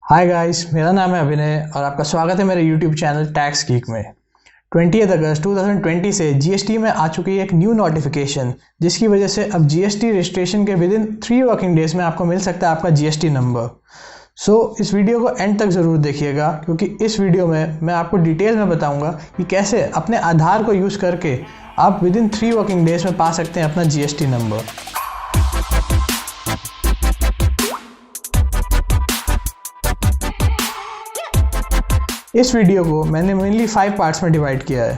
Hi guys, मेरा नाम है अभिनय और आपका स्वागत है मेरे यूट्यूब चैनल टैक्स गीक में। 20 अगस्त 2020 से जीएसटी में आ चुकी है एक न्यू नोटिफिकेशन, जिसकी वजह से अब जीएसटी रजिस्ट्रेशन के विद इन 3 वर्किंग डेज में आपको मिल सकता है आपका जीएसटी नंबर। इस वीडियो को एंड तक ज़रूर देखिएगा, क्योंकि इस वीडियो में मैं आपको डिटेल में बताऊंगा कि कैसे अपने आधार को यूज़ करके आप विद इन 3 वर्किंग डेज में पा सकते हैं अपना जीएसटी नंबर। इस वीडियो को मैंने मेनली 5 पार्ट्स में डिवाइड किया है।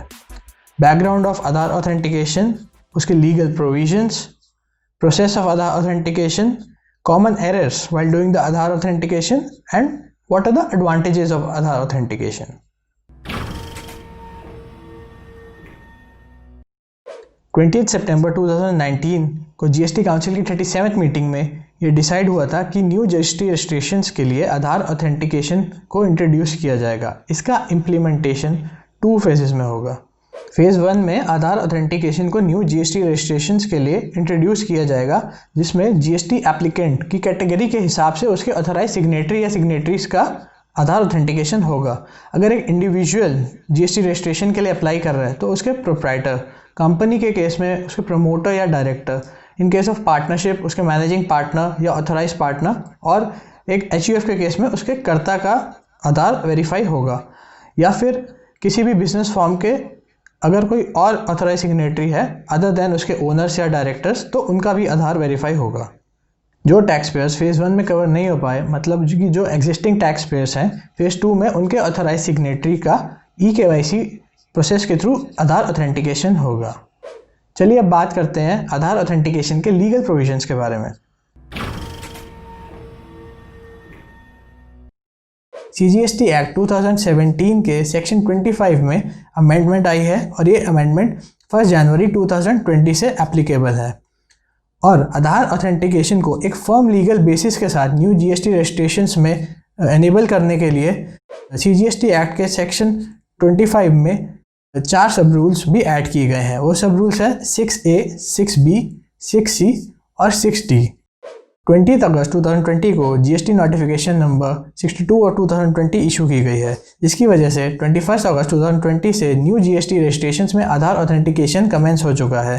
बैकग्राउंड ऑफ आधार ऑथेंटिकेशन, उसके legal provisions, process of Aadhaar authentication, common errors while doing the Aadhaar authentication and what are the advantages of Aadhaar authentication. 20 सितंबर 2019 को जीएसटी काउंसिल की 37th मीटिंग में ये डिसाइड हुआ था कि न्यू जीएसटी रजिस्ट्रेशंस के लिए आधार ऑथेंटिकेशन को इंट्रोड्यूस किया जाएगा। इसका इम्प्लीमेंटेशन 2 फेजेस में होगा। फेज़ 1 में आधार ऑथेंटिकेशन को न्यू जीएसटी रजिस्ट्रेशंस के लिए इंट्रोड्यूस किया जाएगा, जिसमें जीएसटी एप्लीकेंट की कैटेगरी के हिसाब से उसके ऑथराइज सिग्नेटरी या सिग्नेटरीज का आधार ऑथेंटिकेशन होगा। अगर एक इंडिविजुअल जीएसटी रजिस्ट्रेशन के लिए अप्लाई कर रहा है तो उसके प्रोप्राइटर, कंपनी के केस में उसके प्रमोटर या director, in case of partnership उसके मैनेजिंग पार्टनर या ऑथराइज पार्टनर, और एक एचयूएफ के केस में उसके कर्ता का आधार वेरीफाई होगा। या फिर किसी भी बिजनेस फॉर्म के अगर कोई और ऑथराइज सिग्नेटरी है अदर देन उसके ओनर्स या डायरेक्टर्स, तो उनका भी आधार वेरीफाई होगा। जो टैक्स पेयर्स फेज़ 1 में कवर नहीं हो पाए, मतलब जो एग्जिस्टिंग टैक्स पेयर्स हैं, फेज़ 2 में उनके ऑथराइज सिग्नेटरी का EKYC प्रोसेस के थ्रू आधार ऑथेंटिकेशन होगा। चलिए अब बात करते हैं आधार ऑथेंटिकेशन के लीगल प्रोविजंस के बारे में। CGST एक्ट 2017 के सेक्शन 25 में अमेंडमेंट आई है और ये अमेंडमेंट 1 जनवरी 2020 से एप्लीकेबल है। और आधार ऑथेंटिकेशन को एक फर्म लीगल बेसिस के साथ न्यू जीएसटी रजिस्ट्रेशंस में एनेबल करने के लिए CGST एक्ट के सेक्शन 25 में 4 सब रूल्स भी ऐड किए गए हैं। वो सब रूल्स है 6A, 6B, 6C और 6D। 20 अगस्त 2020 को जीएसटी नोटिफिकेशन नंबर 62 और 2020 इशू की गई है, जिसकी वजह से 21 अगस्त 2020 से न्यू जीएसटी रजिस्ट्रेशंस में आधार ऑथेंटिकेशन कमेंस हो चुका है।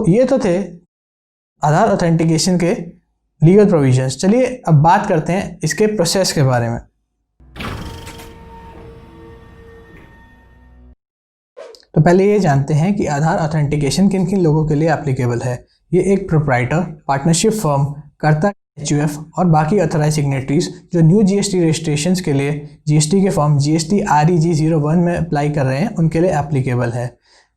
ये तो थे आधार ऑथेंटिकेशन के लीगल प्रोविजंस। चलिए अब बात करते हैं इसके प्रोसेस के बारे में। तो पहले ये जानते हैं कि आधार ऑथेंटिकेशन किन किन लोगों के लिए एप्लीकेबल है। ये एक प्रोप्राइटर, पार्टनरशिप फर्म, कर्ता एचयूएफ और बाकी ऑथराइज सिग्नेटरीज जो न्यू जीएसटी रजिस्ट्रेशंस के लिए जीएसटी के फॉर्म GST REG 01 में अप्लाई कर रहे हैं, उनके लिए एप्लीकेबल है।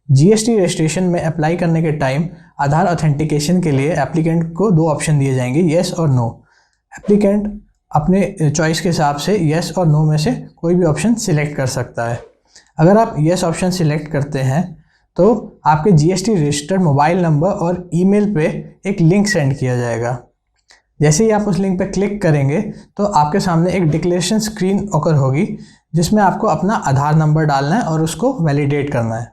जीएसटी रजिस्ट्रेशन में अप्लाई करने के टाइम आधार ऑथेंटिकेशन के लिए एप्लीकेंट को 2 ऑप्शन दिए जाएंगे, येस और नो। एप्लीकेंट अपने चॉइस के हिसाब से येस और नो में से कोई भी ऑप्शन सिलेक्ट कर सकता है। अगर आप येस ऑप्शन सिलेक्ट करते हैं तो आपके जीएसटी रजिस्टर्ड मोबाइल नंबर और ईमेल पे एक लिंक सेंड किया जाएगा। जैसे ही आप उस लिंक पे क्लिक करेंगे तो आपके सामने एक डिक्लेरेशन स्क्रीन ओकर होगी, जिसमें आपको अपना आधार नंबर डालना है और उसको वैलिडेट करना है।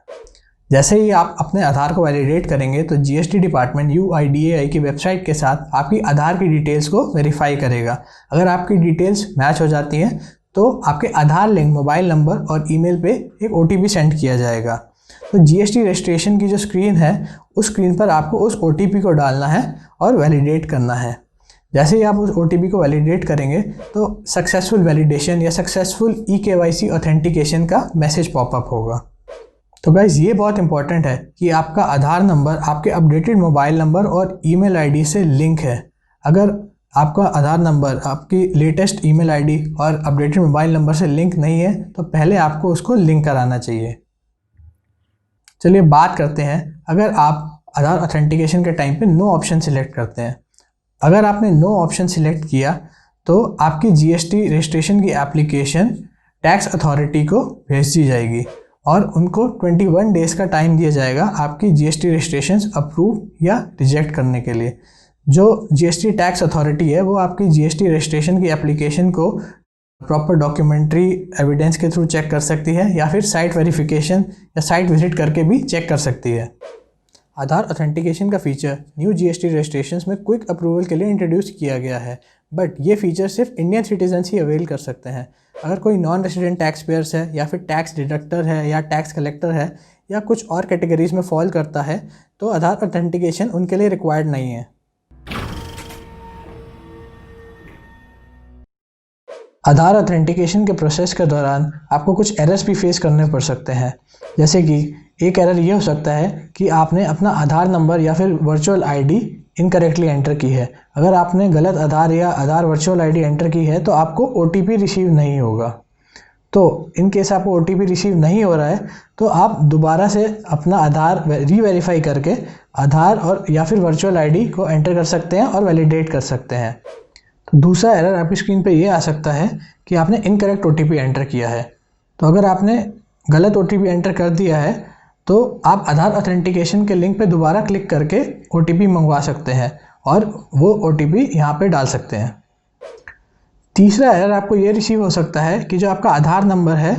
जैसे ही आप अपने आधार को वैलिडेट करेंगे तो जीएसटी डिपार्टमेंट UIDAI की वेबसाइट के साथ आपकी आधार की डिटेल्स को वेरीफाई करेगा। अगर आपकी डिटेल्स मैच हो जाती हैं तो आपके आधार लिंक मोबाइल नंबर और ईमेल पे एक OTP सेंड किया जाएगा। तो जीएसटी रजिस्ट्रेशन की जो स्क्रीन है, उस स्क्रीन पर आपको उस OTP को डालना है और वैलिडेट करना है। जैसे ही आप उस OTP को वैलिडेट करेंगे तो सक्सेसफुल वैलिडेशन या सक्सेसफुल EKYC ऑथेंटिकेशन का मैसेज पॉपअप होगा। तो गाइज, ये बहुत इंपॉर्टेंट है कि आपका आधार नंबर आपके अपडेटेड मोबाइल नंबर और ईमेल आईडी से लिंक है। अगर आपका आधार नंबर आपकी लेटेस्ट ईमेल आईडी और अपडेटेड मोबाइल नंबर से लिंक नहीं है तो पहले आपको उसको लिंक कराना चाहिए। चलिए बात करते हैं, अगर आप आधार ऑथेंटिकेशन के टाइम पे नो ऑप्शन सिलेक्ट करते हैं। अगर आपने नो ऑप्शन सिलेक्ट किया तो आपकी जीएसटी रजिस्ट्रेशन की एप्लीकेशन टैक्स अथॉरिटी को भेज दी जाएगी और उनको 21 डेज़ का टाइम दिया जाएगा आपकी जीएसटी रजिस्ट्रेशन अप्रूव या रिजेक्ट करने के लिए। जो जीएसटी टैक्स अथॉरिटी है वो आपकी जीएसटी रजिस्ट्रेशन की एप्लीकेशन को प्रॉपर डॉक्यूमेंट्री एविडेंस के थ्रू चेक कर सकती है, या फिर साइट वेरिफिकेशन या साइट विजिट करके भी चेक कर सकती है। आधार ऑथेंटिकेशन का फीचर न्यू जीएसटी रजिस्ट्रेशंस में क्विक अप्रूवल के लिए इंट्रोड्यूस किया गया है। बट ये फीचर सिर्फ इंडियन सिटीजन्स ही अवेल कर सकते हैं। अगर कोई नॉन रेसिडेंट टैक्स पेयर्स है या फिर टैक्स डिडक्टर है या टैक्स कलेक्टर है या कुछ और कैटेगरीज में फॉल करता है तो आधार ऑथेंटिकेशन उनके लिए रिक्वायर्ड नहीं है। आधार ऑथेंटिकेशन के प्रोसेस के दौरान आपको कुछ एरर्स भी फेस करने पड़ सकते हैं। जैसे कि एक एरर ये हो सकता है कि आपने अपना आधार नंबर या फिर वर्चुअल आईडी इनकरेक्टली एंटर की है। अगर आपने गलत आधार या आधार वर्चुअल आईडी एंटर की है तो आपको ओटीपी रिसीव नहीं होगा। तो इन केस आपको ओटीपी रिसीव नहीं हो रहा है तो आप दोबारा से अपना आधार रीवेरीफाई करके आधार और या फिर वर्चुअल आईडी को एंटर कर सकते हैं और वैलिडेट कर सकते हैं। तो दूसरा एरर आपकी स्क्रीन पे ये आ सकता है कि आपने इनकरेक्ट ओटीपी एंटर किया है। तो अगर आपने गलत ओटीपी एंटर कर दिया है तो आप आधार ऑथेंटिकेशन के लिंक पे दोबारा क्लिक करके ओटीपी मंगवा सकते हैं और वो ओटीपी यहाँ पे डाल सकते हैं। तीसरा एरर आपको ये रिसीव हो सकता है कि जो आपका आधार नंबर है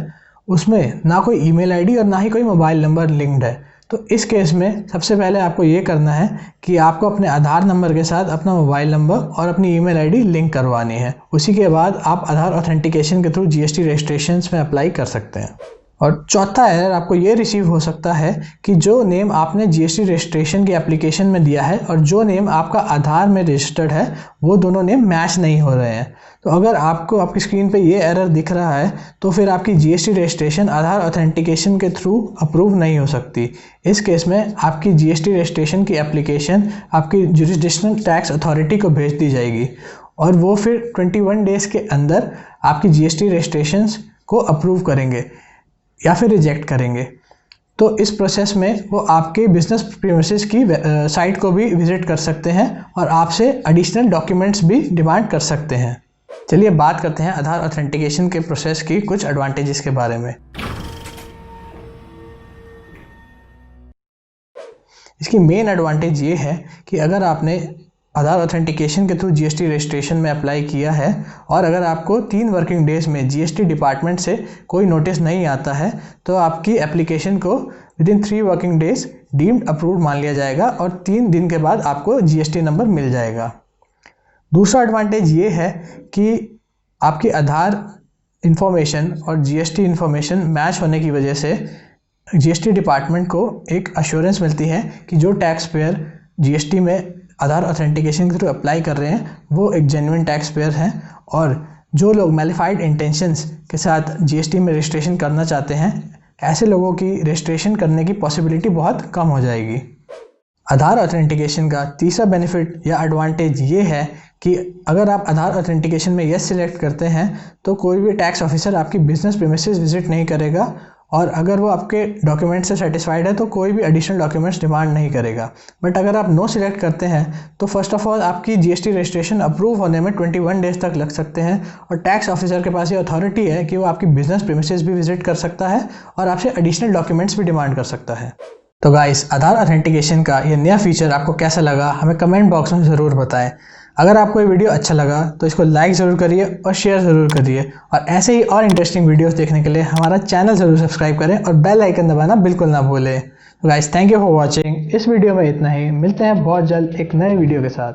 उसमें ना कोई ईमेल आईडी और ना ही कोई मोबाइल नंबर लिंक्ड है। तो इस केस में सबसे पहले आपको ये करना है कि आपको अपने आधार नंबर के साथ अपना मोबाइल नंबर और अपनी ईमेल आईडी लिंक करवानी है। उसी के बाद आप आधार ऑथेंटिकेशन के थ्रू जीएसटी रजिस्ट्रेशंस में अप्लाई कर सकते हैं। और चौथा एरर आपको ये रिसीव हो सकता है कि जो नेम आपने जीएसटी रजिस्ट्रेशन की एप्लीकेशन में दिया है और जो नेम आपका आधार में रजिस्टर्ड है वो दोनों नेम मैच नहीं हो रहे हैं। तो अगर आपको आपकी स्क्रीन पे ये एरर दिख रहा है तो फिर आपकी जीएसटी रजिस्ट्रेशन आधार ऑथेंटिकेशन के थ्रू अप्रूव नहीं हो सकती। इस केस में आपकी जीएसटी रजिस्ट्रेशन की एप्लीकेशन आपकी जुरिसडिक्शनल टैक्स अथॉरिटी को भेज दी जाएगी और वो फिर 21 डेज़ के अंदर आपकी जीएसटी रजिस्ट्रेशन को अप्रूव करेंगे या फिर रिजेक्ट करेंगे। तो इस प्रोसेस में वो आपके बिजनेस प्रीमिसेस की साइट को भी विजिट कर सकते हैं और आपसे एडिशनल डॉक्यूमेंट्स भी डिमांड कर सकते हैं। चलिए बात करते हैं आधार ऑथेंटिकेशन के प्रोसेस की कुछ एडवांटेजेस के बारे में। इसकी मेन एडवांटेज ये है कि अगर आपने आधार ऑथेंटिकेशन के थ्रू जीएसटी रजिस्ट्रेशन में अप्लाई किया है और अगर आपको 3 वर्किंग डेज़ में जीएसटी डिपार्टमेंट से कोई नोटिस नहीं आता है तो आपकी एप्लीकेशन को within 3 working days deemed approved मान लिया जाएगा और 3 दिन के बाद आपको जीएसटी नंबर मिल जाएगा। दूसरा एडवांटेज ये है कि आपकी आधार इन्फॉर्मेशन और जीएसटी इन्फॉर्मेशन मैच होने की वजह से जीएसटी डिपार्टमेंट को एक अश्योरेंस मिलती है कि जो टैक्स पेयर जीएसटी में आधार ऑथेंटिकेशन के थ्रू अप्लाई कर रहे हैं वो एक जेन्युइन टैक्स पेयर हैं और जो लोग मैलिफाइड इंटेंशंस के साथ जीएसटी में रजिस्ट्रेशन करना चाहते हैं ऐसे लोगों की रजिस्ट्रेशन करने की पॉसिबिलिटी बहुत कम हो जाएगी। आधार ऑथेंटिकेशन का तीसरा बेनिफिट या एडवांटेज ये है कि अगर आप आधार ऑथेंटिकेशन में येस सिलेक्ट करते हैं तो कोई भी टैक्स ऑफिसर आपकी बिजनेस प्रीमिसेस विजिट नहीं करेगा और अगर वो आपके डॉक्यूमेंट से सेटिस्फाइड है तो कोई भी एडिशनल डॉक्यूमेंट्स डिमांड नहीं करेगा। बट अगर आप नो सिलेक्ट करते हैं तो फर्स्ट ऑफ ऑल आपकी जीएसटी रजिस्ट्रेशन अप्रूव होने में 21 डेज़ तक लग सकते हैं और टैक्स ऑफिसर के पास ये अथॉरिटी है कि वो आपकी बिजनेस प्रीमिसेस भी विजिट कर सकता है और आपसे एडिशनल डॉक्यूमेंट्स भी डिमांड कर सकता है। तो गाइस आधार ऑथेंटिकेशन का ये नया फीचर आपको कैसा लगा हमें कमेंट बॉक्स में ज़रूर बताएं। अगर आपको ये वीडियो अच्छा लगा तो इसको लाइक ज़रूर करिए और शेयर ज़रूर करिए और ऐसे ही और इंटरेस्टिंग वीडियोस देखने के लिए हमारा चैनल ज़रूर सब्सक्राइब करें और बेल आइकन दबाना बिल्कुल ना भूलें। तो guys thank you for watching. इस वीडियो में इतना ही, मिलते हैं बहुत जल्द एक नए वीडियो के साथ।